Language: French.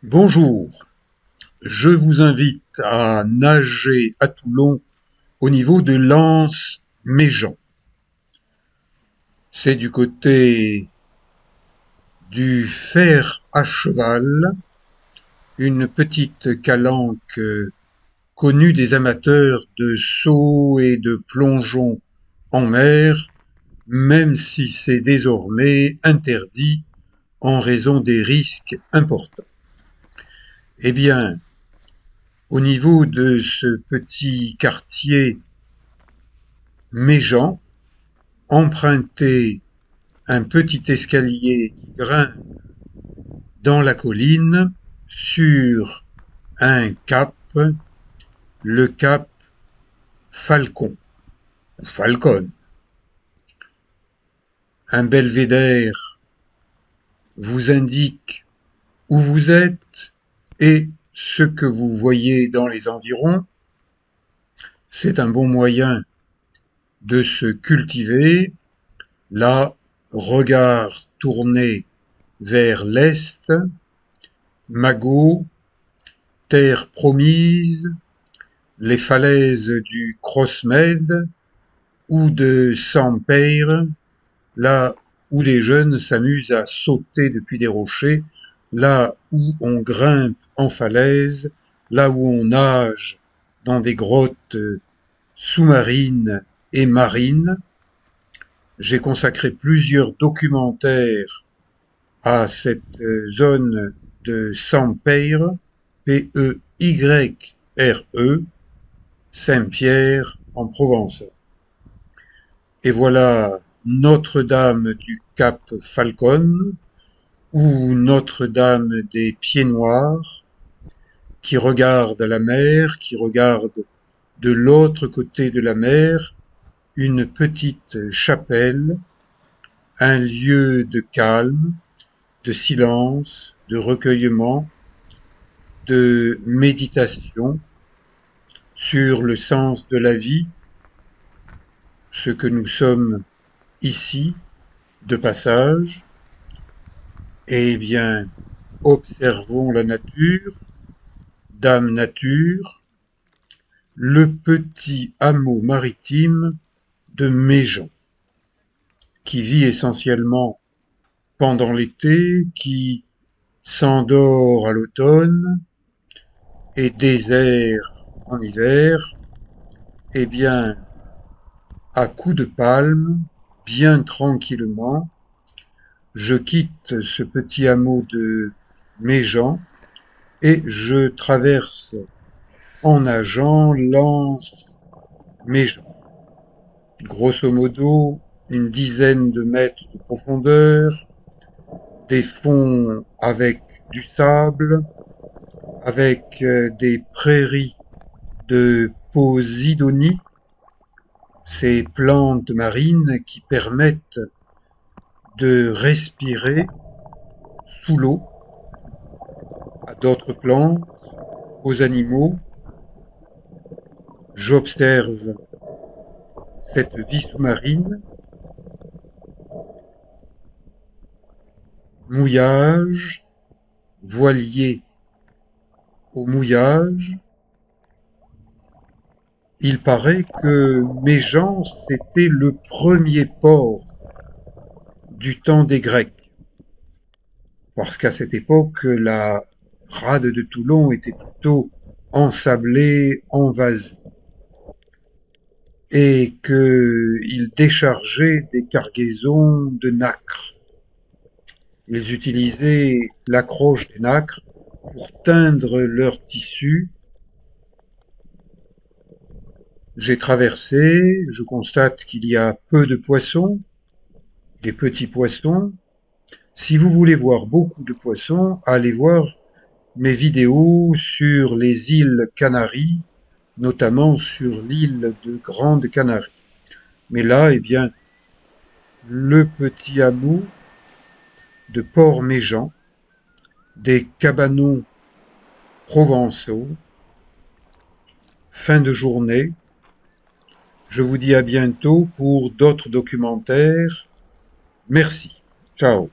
Bonjour, je vous invite à nager à Toulon au niveau de l'Anse-Méjean. C'est du côté du Fer à Cheval, une petite calanque connue des amateurs de saut et de plongeon en mer, même si c'est désormais interdit en raison des risques importants. Eh bien, au niveau de ce petit quartier Méjean, empruntez un petit escalier qui grimpe dans la colline sur un cap, le cap Falcon ou Falcon. Un belvédère vous indique où vous êtes et ce que vous voyez dans les environs. C'est un bon moyen de se cultiver. Là, regard tourné vers l'est, Magot, terre promise, les falaises du Crossmed ou de Sampeyre, là où les jeunes s'amusent à sauter depuis des rochers, là où on grimpe en falaise, là où on nage dans des grottes sous-marines et marines. J'ai consacré plusieurs documentaires à cette zone de Sampeyre, P-E-Y-R-E, Saint-Pierre en Provence. Et voilà Notre-Dame du Cap Falcon ou Notre-Dame des Pieds Noirs qui regarde la mer, qui regarde de l'autre côté de la mer une petite chapelle, un lieu de calme, de silence, de recueillement, de méditation sur le sens de la vie, ce que nous sommes ici de passage. Eh bien, observons la nature, Dame Nature, le petit hameau maritime de Méjean, qui vit essentiellement pendant l'été, qui s'endort à l'automne et désert en hiver. Eh bien, à coups de palme, bien tranquillement, je quitte ce petit hameau de Méjean et je traverse en nageant l'Anse-Méjean. Grosso modo, une dizaine de mètres de profondeur, des fonds avec du sable, avec des prairies de posidonie, ces plantes marines qui permettent de respirer sous l'eau à d'autres plantes, aux animaux. J'observe cette vie sous-marine, mouillage, voilier au mouillage. Il paraît que Méjean, c'était le premier port du temps des Grecs, parce qu'à cette époque, la rade de Toulon était plutôt ensablée, envasée, et qu'ils déchargeaient des cargaisons de nacre. Ils utilisaient l'accroche des nacres pour teindre leurs tissus. J'ai traversé, je constate qu'il y a peu de poissons, des petits poissons. Si vous voulez voir beaucoup de poissons, allez voir mes vidéos sur les îles Canaries, notamment sur l'île de Grande Canarie. Mais là, eh bien, le petit hameau de Port-Méjean, des cabanons provençaux, fin de journée. Je vous dis à bientôt pour d'autres documentaires. Merci. Ciao.